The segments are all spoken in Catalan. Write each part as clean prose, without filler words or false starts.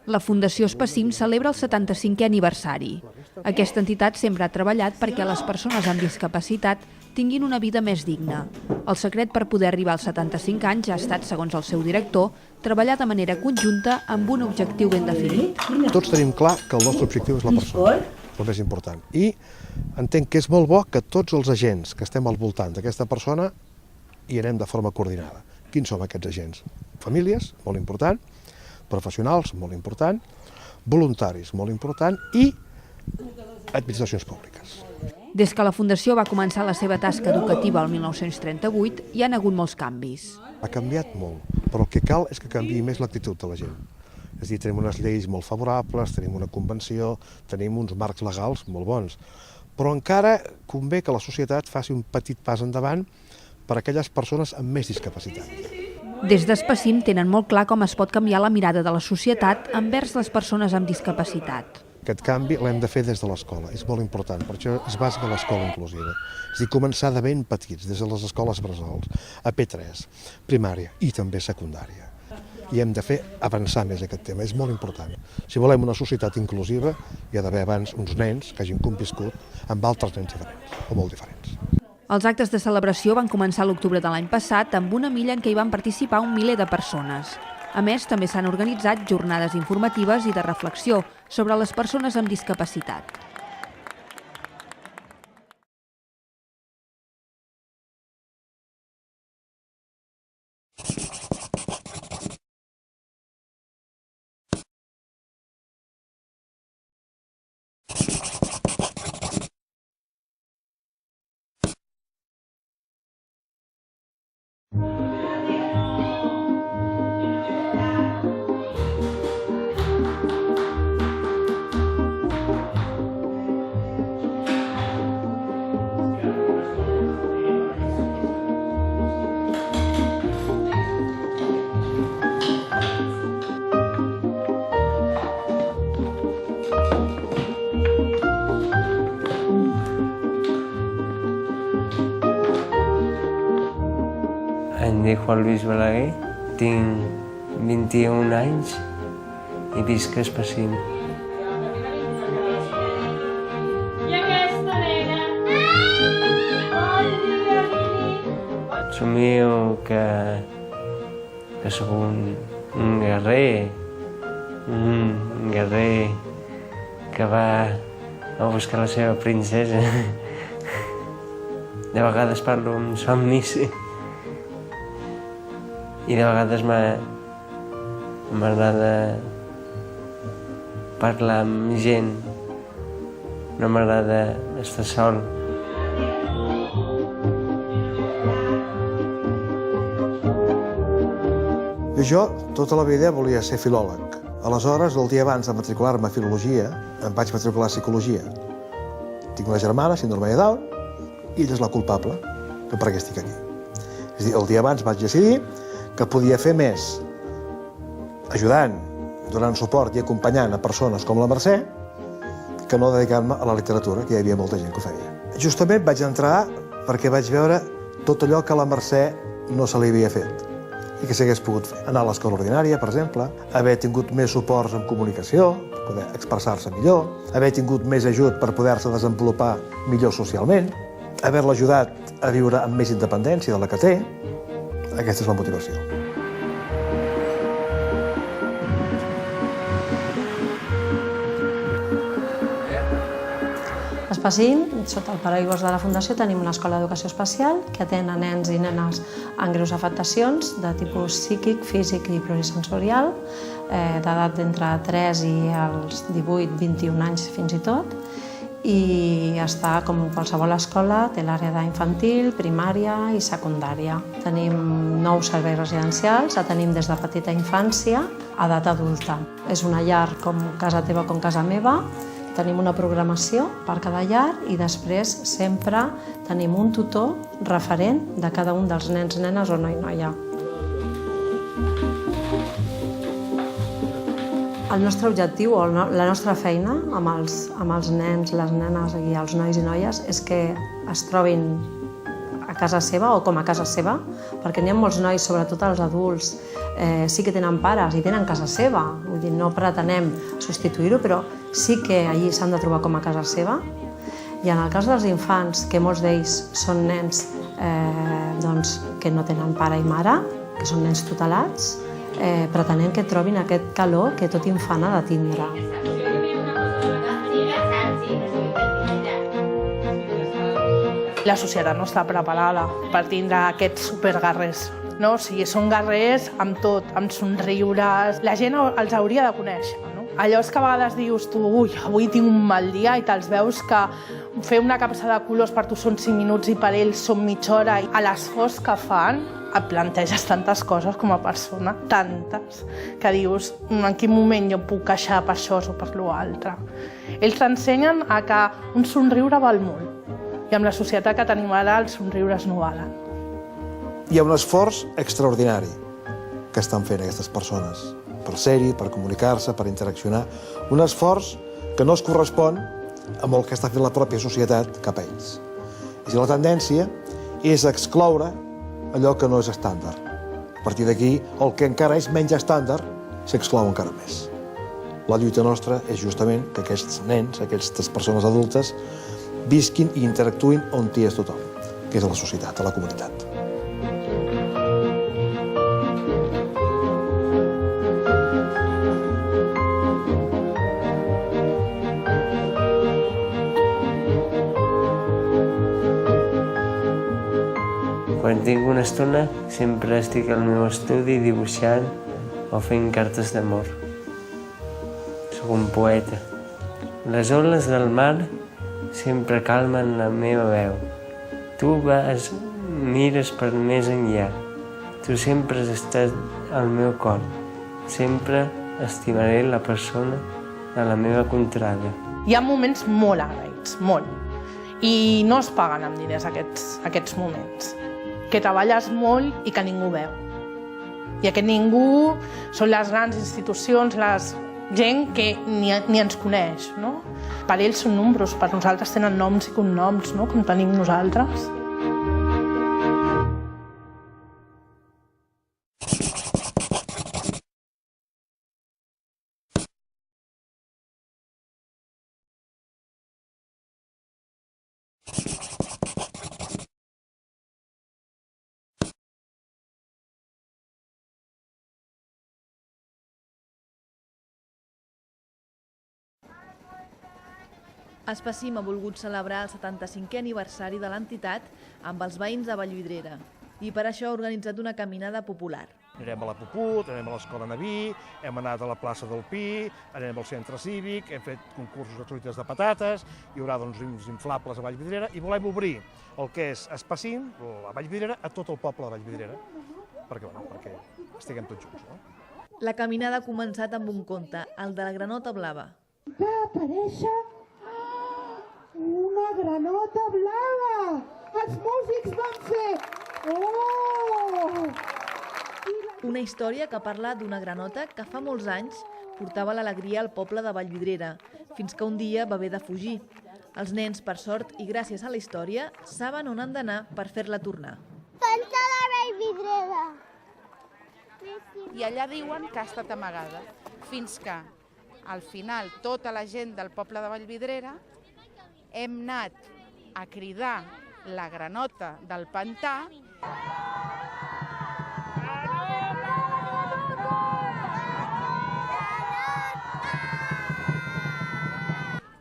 La Fundació Espacim celebra el 75è aniversari. Aquesta entitat sempre ha treballat perquè les persones amb discapacitat tinguin una vida més digna. El secret per poder arribar als 75 anys ha estat, segons el seu director, treballar de manera conjunta amb un objectiu ben definit. Tots tenim clar que el nostre objectiu és la persona, el més important. I entenc que és molt bo que tots els agents que estem al voltant d'aquesta persona hi anem de forma coordinada. Quins són aquests agents? Famílies, molt important, professionals, molt important, voluntaris, molt important, i administracions públiques. Des que la Fundació va començar la seva tasca educativa el 1938, hi han hagut molts canvis. Ha canviat molt, però el que cal és que canviï més l'actitud de la gent. És a dir, tenim unes lleis molt favorables, tenim una convenció, tenim uns marcs legals molt bons, però encara convé que la societat faci un petit pas endavant per a aquelles persones amb més discapacitat. Des d'Espacim tenen molt clar com es pot canviar la mirada de la societat envers les persones amb discapacitat. Aquest canvi l'hem de fer des de l'escola, és molt important, per això es basa en l'escola inclusiva. És a dir, començar de ben petits, des de les escoles bressols, a P3, primària i també secundària. I hem de fer avançar més aquest tema, és molt important. Si volem una societat inclusiva, hi ha d'haver abans uns nens que hagin conviscut amb altres nens diferents, o molt diferents. Els actes de celebració van començar a l'octubre de l'any passat amb una milla en què hi van participar 1 miler de persones. A més, també s'han organitzat jornades informatives i de reflexió sobre les persones amb discapacitat. Em dic Juan Luis Balaguer, tinc 21 anys i visc a Espacim. I aquesta nena? Somio que sóc un guerrer, que va a buscar la seva princesa. De vegades parlo amb somnis i de vegades m'agrada parlar amb gent, no m'agrada estar sol. Jo tota la vida volia ser filòleg. Aleshores, el dia abans de matricular-me a Filologia, em vaig matricular a Psicologia. Tinc una germana, síndrome de Down, i ella és la culpable que per què estic aquí. És a dir, el dia abans vaig decidir que podia fer més ajudant, donant suport i acompanyant a persones com la Mercè que no dedicar-me a la literatura, que hi havia molta gent que ho feia. Justament vaig entrar perquè vaig veure tot allò que a la Mercè no se li havia fet i que s'hagués pogut fer. Anar a l'escola ordinària, per exemple, haver tingut més suports en comunicació, per poder expressar-se millor, haver tingut més ajut per poder-se desenvolupar millor socialment, haver-la ajudat a viure amb més independència de la que té. Aquesta és la motivació. A Espacim, sota el paraigües de la Fundació, tenim una escola d'educació especial que atén a nens i nenes amb greus afectacions de tipus psíquic, físic i plurisensorial, d'edat d'entre 3 i els 18-21 anys fins i tot, i està com qualsevol escola, té l'àrea d'infantil, primària i secundària. Tenim 9 serveis residencials, la tenim des de petita infància a edat adulta. És una llar com casa teva com casa meva, tenim una programació per cada llar i després sempre tenim un tutor referent de cada un dels nens, nenes o noi, noia. El nostre objectiu o la nostra feina amb els nens, les nenes i els nois i noies és que es trobin casa seva o com a casa seva, perquè n'hi ha molts nois, sobretot els adults, sí que tenen pares i tenen casa seva, vull dir, no pretenem substituir-ho, però sí que allí s'han de trobar com a casa seva. I en el cas dels infants, que molts d'ells són nens que no tenen pare i mare, que són nens tutelats, pretenem que trobin aquest calor que tot infant ha de tindre. La societat no està preparada per tindre aquests superguerrers. No? O sigui, són guerrers amb tot, amb somriures. La gent els hauria de conèixer. No? Allò és que a vegades dius tu, ui, avui tinc un mal dia i te'ls veus que fer una capsa de colors per tu són 5 minuts i per ells són mitja hora. I a l'esforç que fan et planteges tantes coses com a persona, tantes, que dius en quin moment jo puc queixar per això o per l'altre. Ells t'ensenyen a que un somriure val molt. I amb la societat que tenim ara, els somriures no valen. Hi ha un esforç extraordinari que estan fent aquestes persones per ser-hi, per comunicar-se, per interaccionar. Un esforç que no es correspon amb el que està fent la pròpia societat cap a ells. És a dir, la tendència és excloure allò que no és estàndard. A partir d'aquí, el que encara és menys estàndard s'exclou encara més. La lluita nostra és justament que aquests nens, aquestes persones adultes, visquin i interactuïn on hi és tothom, que és a la societat, a la comunitat. Quan tinc una estona, sempre estic al meu estudi dibuixant o fent cartes d'amor. Soc un poeta. Les oles del mar sempre calmen la meva veu. Tu mires per més enllà. Tu sempre has estat al meu cor. Sempre estimaré la persona de la meva contrada. Hi ha moments molt agraïts, molt. I no es paguen amb diners aquests moments. Que treballes molt i que ningú veu. I aquest ningú són les grans institucions, les gent que ni ens coneix, no? Per ells són números, per nosaltres tenen noms i cognoms, no? Com tenim nosaltres. Espacim ha volgut celebrar el 75è aniversari de l'entitat amb els veïns de Vallvidrera i per això ha organitzat una caminada popular. Anirem a la Puput, anem a l'Escola Naví, hem anat a la plaça del Pi, anem al centre cívic, hem fet concursos de truites de patates, hi haurà uns inflables a Vallvidrera i volem obrir el que és Espacim, la Vallvidrera, a tot el poble de Vallvidrera, perquè estiguem tots junts. No? La caminada ha començat amb un conte, el de la granota blava. Va aparèixer una granota blava! Els músics van fer... Oh! Una història que parla d'una granota que fa molts anys portava l'alegria al poble de Vallvidrera, fins que un dia va haver de fugir. Els nens, per sort i gràcies a la història, saben on han d'anar per fer-la tornar. Canta la Vallvidrera! I allà diuen que ha estat amagada, fins que al final tota la gent del poble de Vallvidrera hem anat a cridar la granota del pantà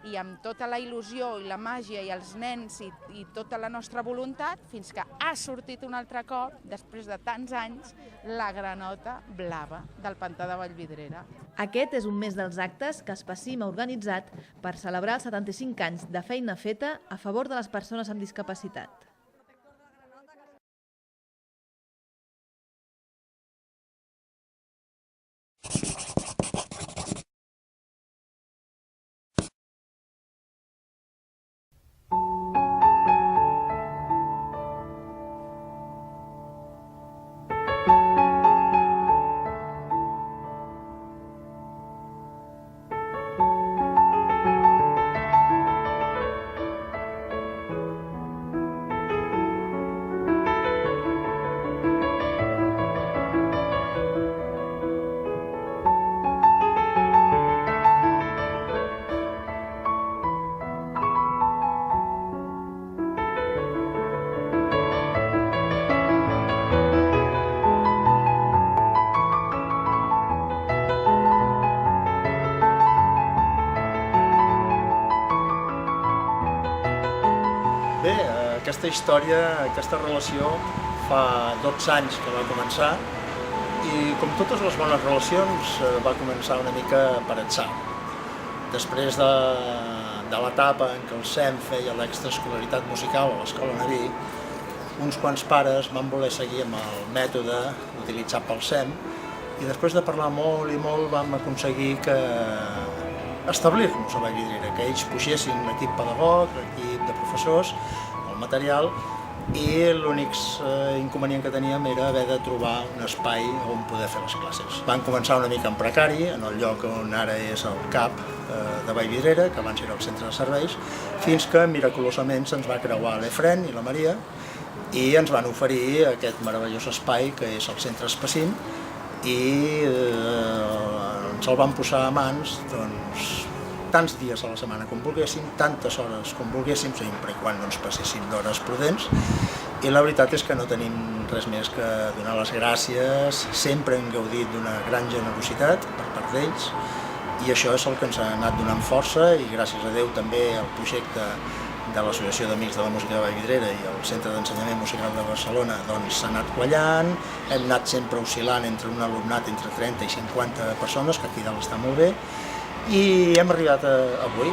i amb tota la il·lusió i la màgia i els nens i tota la nostra voluntat, fins que ha sortit un altre cop, després de tants anys, la granota blava del pantà de Vallvidrera. Aquest és un més dels actes que Espacim ha organitzat per celebrar els 75 anys de feina feta a favor de les persones amb discapacitat. Bé, aquesta història, aquesta relació fa 12 anys que va començar i com totes les bones relacions va començar una mica per atzar. Després de l'etapa en què el SEM feia l'extraescolaritat musical a l'Escola Naví, uns quants pares van voler seguir amb el mètode utilitzat pel SEM i després de parlar molt i molt vam aconseguir establir-nos a Vallvidrera, que ells pugessin l'equip pedagog, l'equip de professors, el material, i l'únic inconvenient que teníem era haver de trobar un espai on poder fer les classes. Van començar una mica en precari, en el lloc on ara és el CAP de Vallvidrera, que abans era el centre de serveis, fins que miraculosament se'ns va creuar l'Efren i la Maria i ens van oferir aquest meravellós espai que és el centre Espacín i ens el van posar a mans tants dies a la setmana com volguéssim, tantes hores com volguéssim, sempre i quan no ens passéssim d'hores prudents. I la veritat és que no tenim res més que donar les gràcies, sempre hem gaudit d'una gran generositat per part d'ells i això és el que ens ha anat donant força i gràcies a Déu també el projecte de l'Associació d'Amics de la Música de Vallvidrera i el Centre d'Ensenyament Musical de Barcelona s'ha anat quallant, hem anat sempre oscil·lant entre un alumnat entre 30 i 50 persones, que aquí dalt està molt bé, i hem arribat a avui.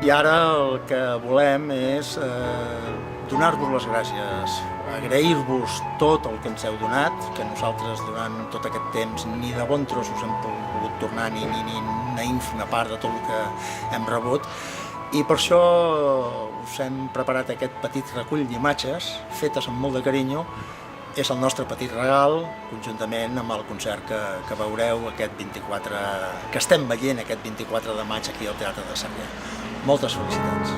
I ara el que volem és donar-vos les gràcies, agrair-vos tot el que ens heu donat, que nosaltres durant tot aquest temps ni de bon tros us hem pogut tornar ni una ínfima part de tot el que hem rebut. I per això us hem preparat aquest petit recull d'imatges fetes amb molt de carinyo. És el nostre petit regal, conjuntament amb el concert que veureu aquest 24, que estem veient aquest 24 de maig aquí al Teatre de Sarrià. Moltes felicitats.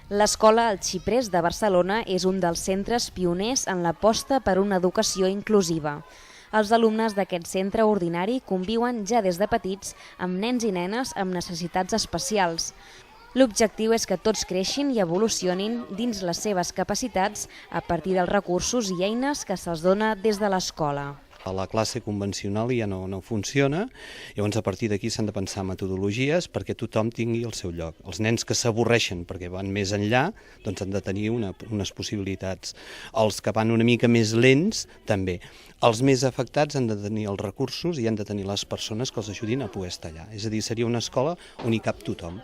L'escola El Xiprés de Barcelona és un dels centres pioners en l'aposta per una educació inclusiva. Els alumnes d'aquest centre ordinari conviuen ja des de petits amb nens i nenes amb necessitats especials. L'objectiu és que tots creixin i evolucionin dins les seves capacitats a partir dels recursos i eines que se'ls dona des de l'escola. La classe convencional ja no funciona, llavors a partir d'aquí s'han de pensar metodologies perquè tothom tingui el seu lloc. Els nens que s'avorreixen perquè van més enllà doncs han de tenir unes possibilitats. Els que van una mica més lents també. Els més afectats han de tenir els recursos i han de tenir les persones que els ajudin a poder estar allà. És a dir, seria una escola on hi cap tothom.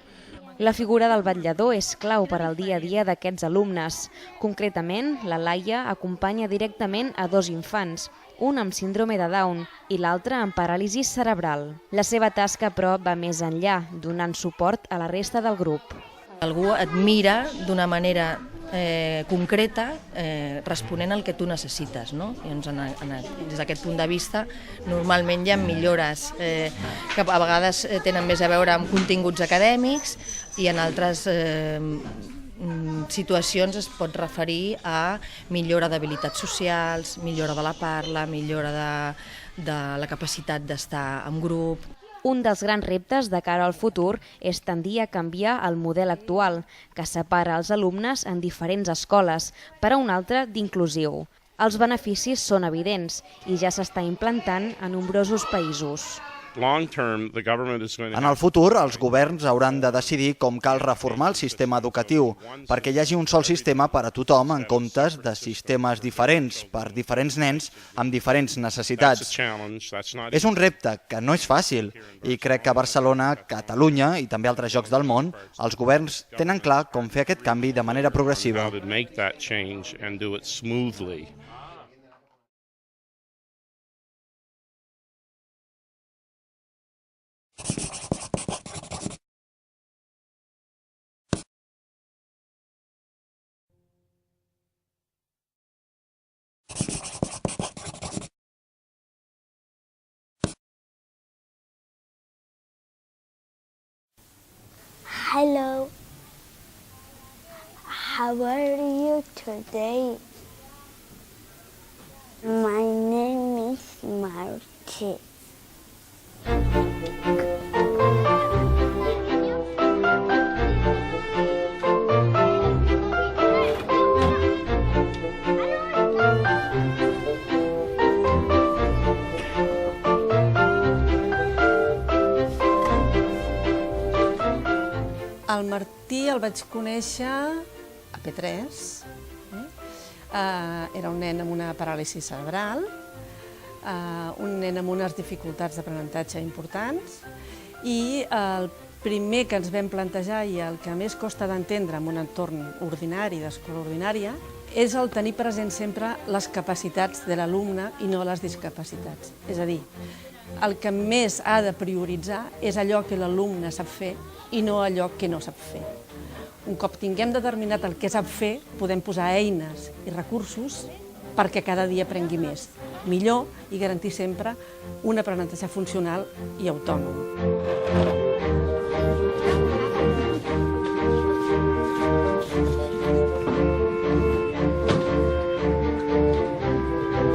La figura del vetllador és clau per al dia a dia d'aquests alumnes. Concretament, la Laia acompanya directament a 2 infants, un amb síndrome de Down i l'altre amb paràlisi cerebral. La seva tasca, però, va més enllà, donant suport a la resta del grup. Algú et mira d'una manera concreta, responent al que tu necessites, no? Des d'aquest punt de vista, normalment hi ha millores que a vegades tenen més a veure amb continguts acadèmics i en altres situacions es pot referir a millora d'habilitats socials, millora de la parla, millora de la capacitat d'estar en grup. Un dels grans reptes de cara al futur és tendir a canviar el model actual, que separa els alumnes en diferents escoles, per a un altre d'inclusiu. Els beneficis són evidents i ja s'està implantant a nombrosos països. En el futur, els governs hauran de decidir com cal reformar el sistema educatiu, perquè hi hagi un sol sistema per a tothom en comptes de sistemes diferents per diferents nens amb diferents necessitats. És un repte que no és fàcil i crec que a Barcelona, Catalunya i també altres llocs del món, els governs tenen clar com fer aquest canvi de manera progressiva. Hello. How are you today? My name is Marty. El Martí el vaig conèixer a P3. Era un nen amb una paràlisi cerebral, un nen amb unes dificultats d'aprenentatge importants i el primer que ens vam plantejar i el que més costa d'entendre en un entorn ordinari, d'escola ordinària, és el tenir present sempre les capacitats de l'alumne i no les discapacitats. És a dir, el que més ha de prioritzar és allò que l'alumne sap fer i no allò que no sap fer. Un cop tinguem determinat el que sap fer, podem posar eines i recursos perquè cada dia aprengui més, millor i garantir sempre un aprenentatge funcional i autònom.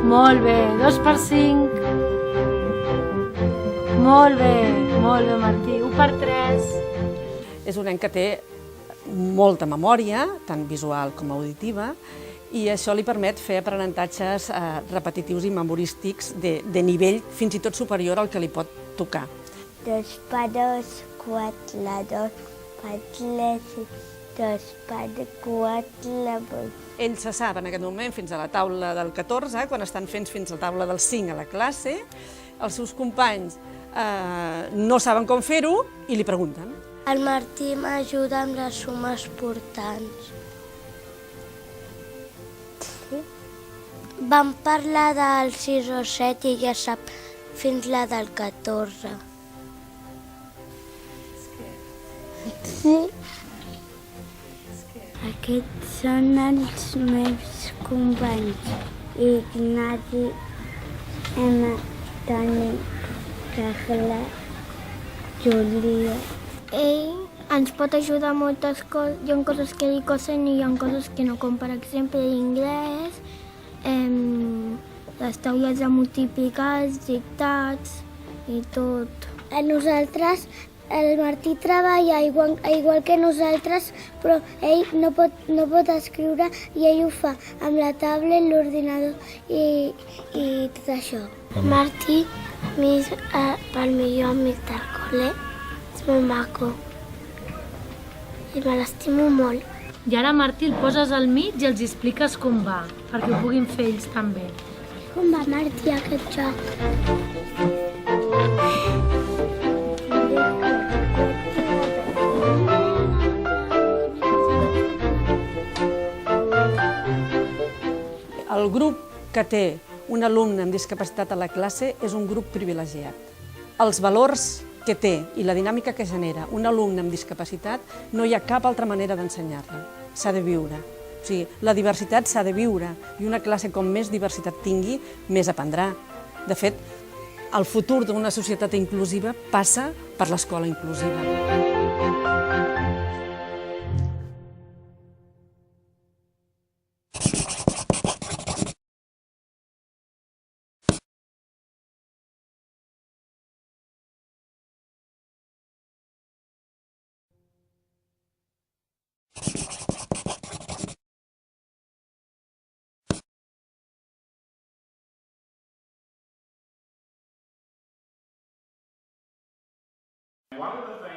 Molt bé, 2 per 5. Molt bé, Martí. 1 per 3. És un nen que té molta memòria, tant visual com auditiva, i això li permet fer aprenentatges repetitius i memorístics de nivell fins i tot superior al que li pot tocar. 2 per 2, 4, 2 per 3, 2 per 4, 8. Ells se sap en aquest moment fins a la taula del 14, quan estan fent fins a la taula del 5 a la classe, els seus companys no saben com fer-ho i li pregunten. El Martí m'ajuda amb les sumes portants. Sí. Vam parlar del 6 o 7 i ja sap fins la del 14. Sí. Aquests són els meus companys. Ignasi, Emma, Toni, Carla, Júlia. Ell ens pot ajudar moltes coses. Hi ha coses que li costen i hi ha coses que no, com per exemple l'inglès, les taules de multiplicar, els dictats i tot. A nosaltres, el Martí treballa igual que nosaltres, però ell no pot escriure i ell ho fa amb la tablet, l'ordinador i tot això. Martí, pel millor amic del col·le, és molt maco i me l'estimo molt. I ara, Martí, el poses al mig i els expliques com va, perquè ho puguin fer ells també. Com va, Martí, aquest joc? El grup que té un alumne amb discapacitat a la classe és un grup privilegiat. Els valors que té i la dinàmica que genera un alumne amb discapacitat no hi ha cap altra manera d'ensenyar-la. S'ha de viure. O sigui, la diversitat s'ha de viure i una classe com més diversitat tingui, més aprendrà. De fet, el futur d'una societat inclusiva passa per l'escola inclusiva.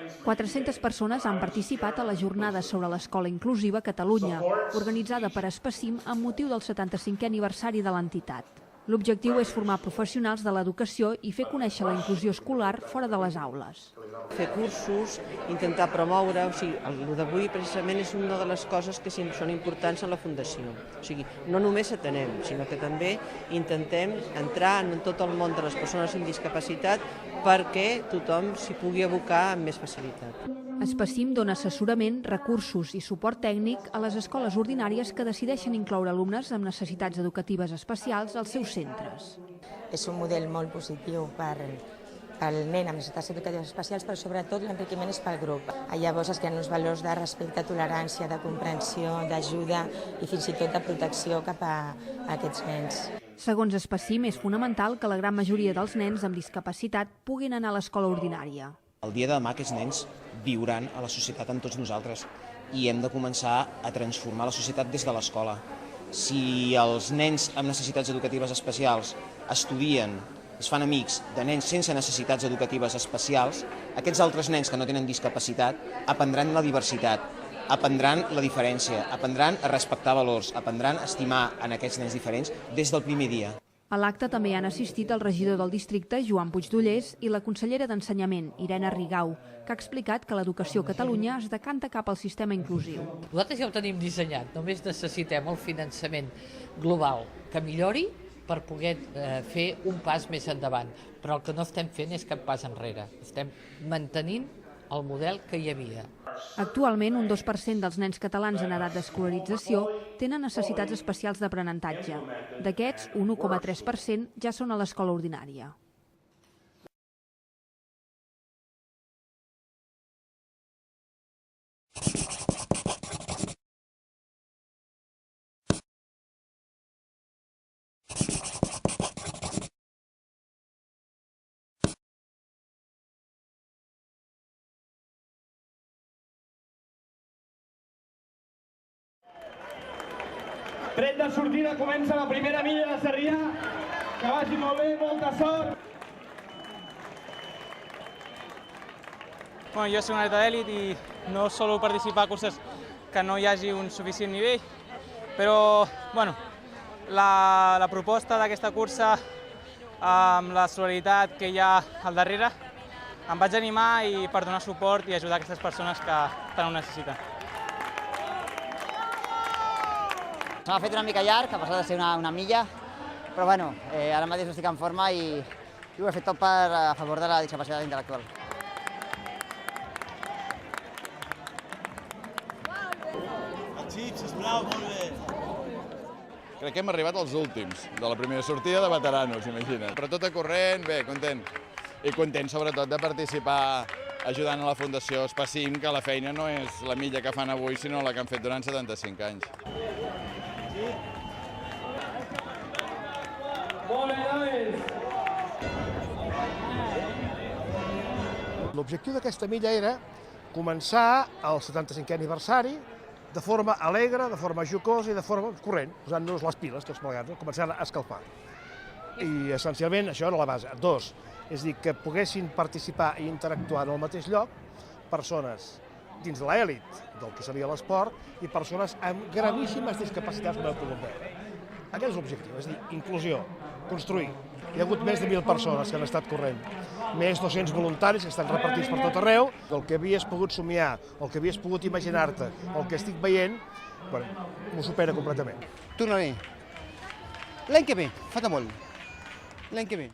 Unes 400 persones han participat a la jornada sobre l'escola inclusiva a Catalunya, organitzada per Espacim amb motiu del 75è aniversari de l'entitat. L'objectiu és formar professionals de l'educació i fer conèixer la inclusió escolar fora de les aules. Fer cursos, intentar promoure, o sigui, el d'avui precisament és una de les coses que són importants a la Fundació. O sigui, no només atenem, sinó que també intentem entrar en tot el món de les persones amb discapacitat perquè tothom s'hi pugui abocar amb més facilitat. Espacim dona assessorament, recursos i suport tècnic a les escoles ordinàries que decideixen incloure alumnes amb necessitats educatives especials als seus centres. És un model molt positiu pel nen amb necessitats educatives especials, però sobretot l'enriquiment és pel grup. Llavors es creen uns valors de respecte, tolerància, de comprensió, d'ajuda i fins i tot de protecció cap a aquests nens. Segons Espacim, és fonamental que la gran majoria dels nens amb discapacitat puguin anar a l'escola ordinària. El dia de demà aquests nens viuran a la societat amb tots nosaltres i hem de començar a transformar la societat des de l'escola. Si els nens amb necessitats educatives especials estudien, es fan amics de nens sense necessitats educatives especials, aquests altres nens que no tenen discapacitat aprendran la diversitat, aprendran la diferència, aprendran a respectar valors, aprendran a estimar en aquests nens diferents des del primer dia. A l'acte també han assistit el regidor del districte, Joan Puigdollers, i la consellera d'Ensenyament, Irene Rigau, que ha explicat que l'educació a Catalunya es decanta cap al sistema inclusiu. Nosaltres ja ho tenim dissenyat, només necessitem el finançament global que millori per poder fer un pas més endavant. Però el que no estem fent és cap pas enrere, estem mantenint el model que hi havia. Actualment, un 2% dels nens catalans en edat d'escolarització tenen necessitats especials d'aprenentatge. D'aquests, un 1,3% ja són a l'escola ordinària. Tret de sortida comença la primera milla de Sarrià. Que vagi molt bé, molta sort. Bueno, jo soc un atleta d'èlit i no solo participar a curses que no hi hagi un suficient nivell, però bueno, la proposta d'aquesta cursa amb la solidaritat que hi ha al darrere em vaig animar i per donar suport i ajudar aquestes persones que tant ho necessiten. Se m'ha fet una mica llarg, a pesar de ser una milla, però bueno, ara mateix estic en forma i ho he fet tot a favor de la discapacitat intel·lectual. Sisplau, molt bé. Crec que hem arribat als últims de la primera sortida de veteranos, imagina't. Però tot a corrent, bé, content. I content sobretot de participar ajudant a la Fundació Spassim, que la feina no és la milla que fan avui, sinó la que han fet durant 75 anys. L'objectiu d'aquesta milla era començar el 75è aniversari de forma alegre, de forma jocosa i de forma corrent, posant-nos les piles tots plegats, començant a escalfar. I essencialment això era la base. Dos, és a dir, que poguessin participar i interactuar en el mateix lloc persones dins de l'èlit del que seria l'esport i persones amb gravíssimes discapacitats com heu pogut veure. Aquest és l'objectiu, és a dir, inclusió, construir. Hi ha hagut més de 1.000 persones que han estat corrent, més 200 voluntaris que estan repartits per tot arreu. El que havies pogut somiar, el que havies pogut imaginar-te, el que estic veient, m'ho supera completament. Tornaré. L'any que ve, falta molt. L'any que ve.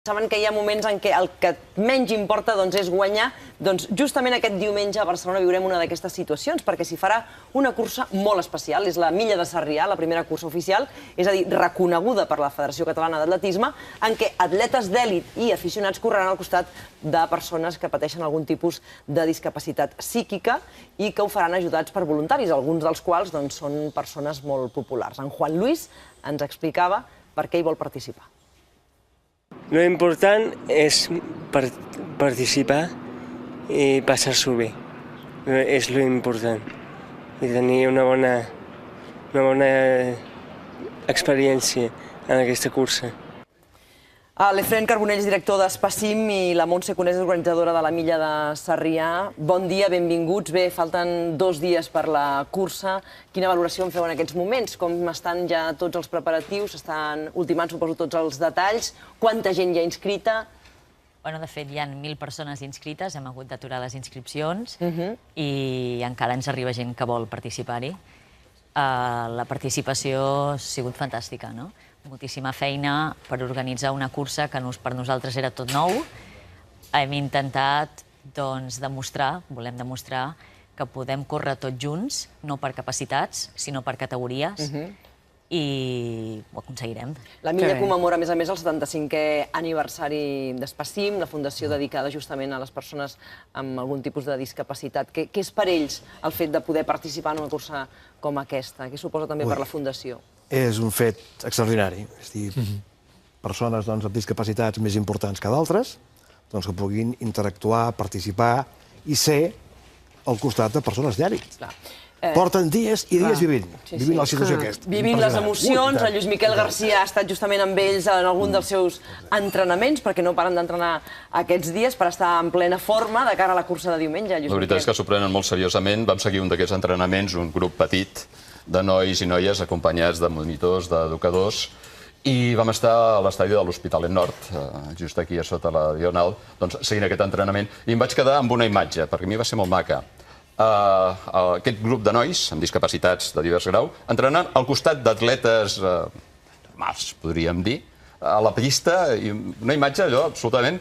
Saben que hi ha moments en què el que menys importa és guanyar. Doncs justament aquest diumenge a Barcelona viurem una d'aquestes situacions, perquè s'hi farà una cursa molt especial. És la Milla de Sarrià, la primera cursa oficial, és a dir, reconeguda per la Federació Catalana d'Atletisme, en què atletes d'èlit i aficionats correran al costat de persones que pateixen algun tipus de discapacitat psíquica i que ho faran ajudats per voluntaris, alguns dels quals són persones molt populars. En Juan Luis ens explicava per què hi vol participar. Lo important és participar i passar-s'ho bé. És lo important. I tenir una bona experiència en aquesta cursa. L'Efren Carbonell és director d'Spassim i la Montse Conés és organitzadora de la Milla de Sarrià. Bon dia, benvinguts. Bé, falten 2 dies per la cursa. Quina valoració en feu en aquests moments? Com estan ja tots els preparatius? Estan ultimant, suposo, tots els detalls? Quanta gent hi ha inscrita? De fet, hi ha 1.000 persones inscrites, hem hagut d'aturar les inscripcions i encara ens arriba gent que vol participar-hi. La participació ha sigut fantàstica, no? Moltíssima feina per organitzar una cursa que per nosaltres era tot nou. Hem intentat demostrar, volem demostrar, que podem córrer tots junts, no per capacitats, sinó per categories, i ho aconseguirem. La Milla commemora, a més, el 75è aniversari d'Spassim, la fundació dedicada justament a les persones amb algun tipus de discapacitat. Què és per ells el fet de poder participar en una cursa com aquesta? Què suposa també per la fundació? És un fet extraordinari. És a dir, persones amb discapacitats més importants que d'altres, que puguin interactuar, participar i ser al costat de persones d'èlit. Porten dies i dies vivint la situació aquesta. Vivint les emocions. El Lluís Miquel Garcia ha estat justament amb ells en algun dels seus entrenaments, perquè no paren d'entrenar aquests dies per estar en plena forma de cara a la cursa de diumenge. La veritat és que s'ho prenen molt seriosament. Vam seguir un d'aquests entrenaments, un grup petit de nois i noies acompanyats de monitors, d'educadors, i vam estar a l'estadi de l'Hospitalet Nord, just aquí a sota la Diagonal, seguint aquest entrenament, i em vaig quedar amb una imatge, perquè a mi va ser molt maca. Aquest grup de nois amb discapacitats de divers grau entrenant al costat d'atletes normals, podríem dir, a la pista, i una imatge allò absolutament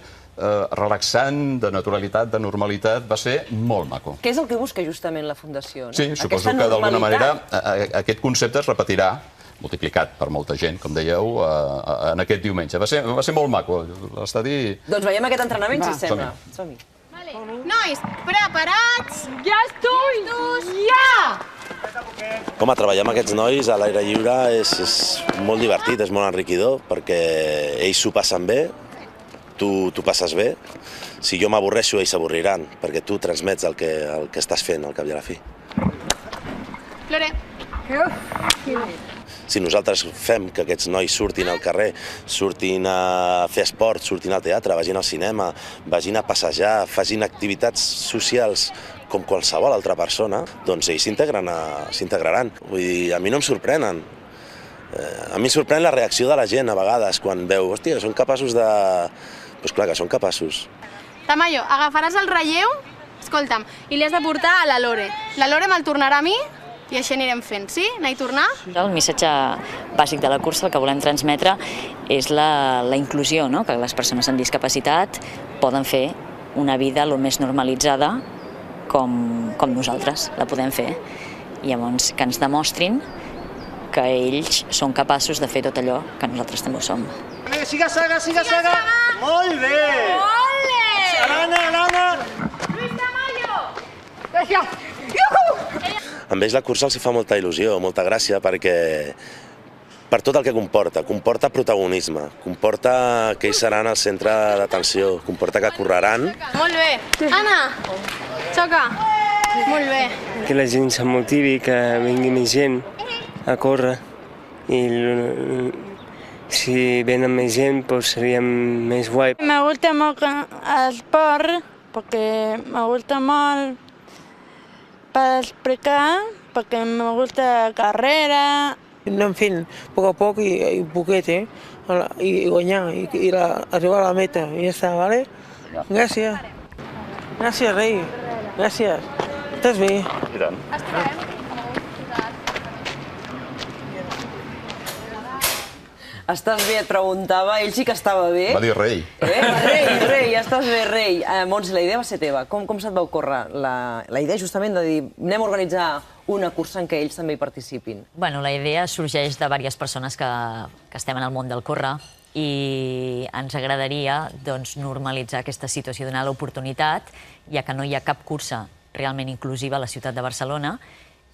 relaxant, de naturalitat, de normalitat, va ser molt maco. Què és el que busca justament la Fundació? Sí, suposo que d'alguna manera aquest concepte es repetirà, multiplicat per molta gent, com dèieu, en aquest diumenge. Va ser molt maco l'estadi. Doncs veiem aquest entrenament, si sembla. Som-hi. Nois, preparats? Ja estic! Ja! Com a treballar amb aquests nois a l'aire lliure és molt divertit, és molt enriquidor, perquè ells s'ho passen bé, tu passes bé. Si jo m'avorreixo, ells s'avorriran, perquè tu transmets el que estàs fent al cap i a la fi. Lore. Si nosaltres fem que aquests nois surtin al carrer, surtin a fer esport, surtin al teatre, vagin al cinema, vagin a passejar, facin activitats socials com qualsevol altra persona, doncs ells s'integraran. Vull dir, a mi no em sorprenen. A mi em sorprèn la reacció de la gent a vegades quan veu, hòstia, són capaços de... Doncs clar que són capaços. Tamayo, agafaràs el relleu, escolta'm, i li has de portar a la Lore. La Lore me'l tornarà a mi i així anirem fent, sí? Anar i tornar? El missatge bàsic de la cursa, el que volem transmetre, és la inclusió, que les persones amb discapacitat poden fer una vida el més normalitzada com nosaltres la podem fer. I llavors que ens demostrin que ells són capaços de fer tot allò que nosaltres també ho som. Siga saga, siga saga! Molt bé! Ole! Arana! Lluís Tamayo! Gràcies! Iuhu! Amb ells la cursa els fa molta il·lusió, molta gràcia, perquè per tot el que comporta. Comporta protagonisme, comporta que ells seran el centre d'atenció, comporta que correran. Molt bé. Anna, xoca. Molt bé. Que la gent s'emotivi, que vingui més gent a córrer. I si venen més gent, doncs seria més guai. Me gusta molt el esport, perquè me gusta molt para explicar, porque me gusta la carrera. Anem fent a poc a poc i poquet, i guanyar, i arribar a la meta, i ja està, ¿vale? Gràcies. Gràcies, rei. Gràcies. Estàs bé? I tant. Estàs bé, et preguntava. Ell sí que estava bé. Va dir rei. Rei, estàs bé, rei. Montse, la idea va ser teva. Com se't va ocórrer la idea justament de dir anem a organitzar una cursa en què ells també hi participin? Bueno, la idea sorgeix de diverses persones que estem en el món del córrer i ens agradaria normalitzar aquesta situació, donar l'oportunitat, ja que no hi ha cap cursa realment inclusiva a la ciutat de Barcelona,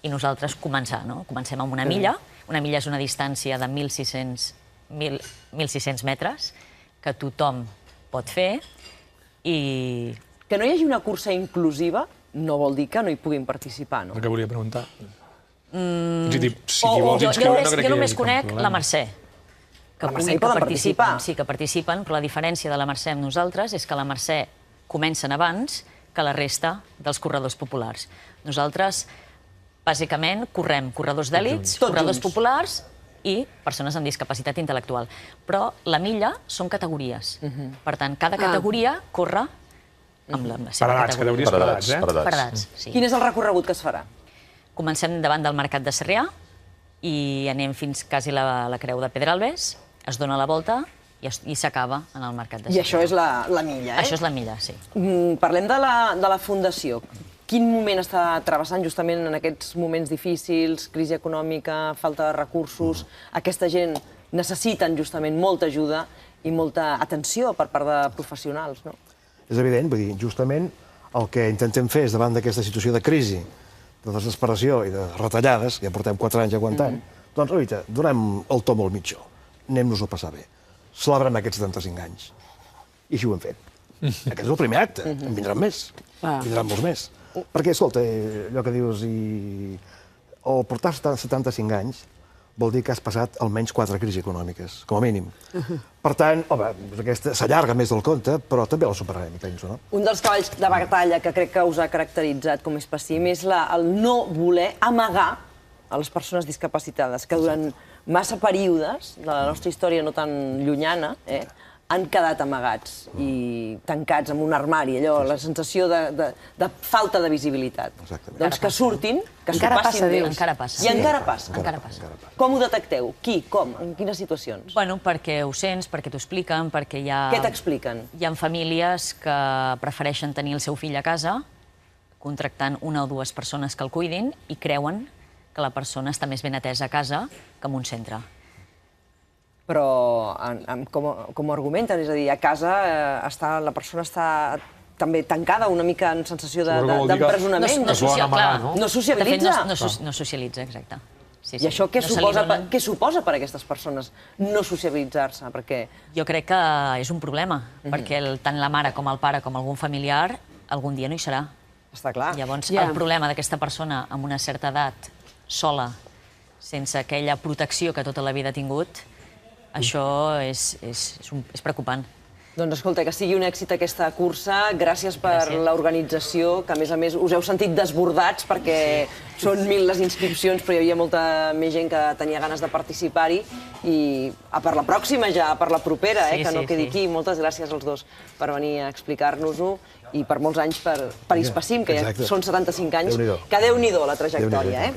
i nosaltres començar. Comencem amb una milla. Una milla és una distància de 1.600 metres que tothom pot fer i... Que no hi hagi una cursa inclusiva no vol dir que no hi puguin participar, no? El que volia preguntar. Si qui vols inscriure no crec que hi hagi cap problema. Jo només conec la Mercè. La Mercè hi poden participar? Sí, que participen, però la diferència de la Mercè amb nosaltres és que la Mercè comencen abans que la resta dels corredors populars. Nosaltres, bàsicament, correm corredors d'èlits, corredors populars i persones amb discapacitat intel·lectual. Però la milla són categories. Per tant, cada categoria corre amb la seva categoria. Per edats, sí. Quin és el recorregut que es farà? Comencem davant del Mercat de Sarrià i anem fins quasi la Creu de Pedralbes, es dona la volta i s'acaba en el Mercat de Sarrià. I això és la milla, eh? Això és la milla, sí. Parlem de la Fundació. Quin moment està travessant justament en aquests moments difícils, crisi econòmica, falta de recursos? Aquesta gent necessiten justament molta ajuda i molta atenció per part de professionals, no? És evident, vull dir, justament el que intentem fer és davant d'aquesta situació de crisi, de desesperació i de retallades, ja portem 4 anys aguantant, doncs, oita, donem el tom al mitjó, anem-nos a passar bé. celebrem aquests 75 anys. I així ho hem fet. Aquest és el primer acte, en vindran més, vindran molts més. Perquè, escolta, allò que dius, el portar 75 anys vol dir que has passat almenys 4 crisis econòmiques, com a mínim. Per tant, home, aquesta s'allarga més del compte, però també la superarem, penso, no? Un dels cavalls de batalla que crec que us ha caracteritzat com a Spacim és el no voler amagar a les persones discapacitades, que durant massa períodes de la nostra història no tan llunyana han quedat amagats i tancats en un armari, allò, la sensació de falta de visibilitat. Doncs que surtin, que s'ho passin bé. Encara passa. I encara passa. Com ho detecteu? Qui? Com? En quines situacions? Bueno, perquè ho sents, perquè t'ho expliquen, perquè hi ha... Què t'expliquen? Hi ha famílies que prefereixen tenir el seu fill a casa, contractant una o dues persones que el cuidin, i creuen que la persona està més ben atesa a casa que en un centre. Però com ho argumenten? És a dir, a casa la persona està també tancada, una mica en sensació d'empresonament. No socialitza. No socialitza, exacte. I això què suposa per a aquestes persones no socialitzar-se? Jo crec que és un problema, perquè tant la mare com el pare com algun familiar algun dia no hi serà. Està clar. Llavors, el problema d'aquesta persona amb una certa edat, sola, sense aquella protecció que tota la vida ha tingut, això és preocupant. Doncs escolta, que sigui un èxit aquesta cursa. Gràcies per l'organització, que a més us heu sentit desbordats perquè són 1.000 les inscripcions, però hi havia molta més gent que tenia ganes de participar-hi. I per la pròxima ja, per la propera, que no quedi aquí. Moltes gràcies als dos per venir a explicar-nos-ho i per molts anys per Spacim, que ja són 75 anys. Que Déu-n'hi-do la trajectòria.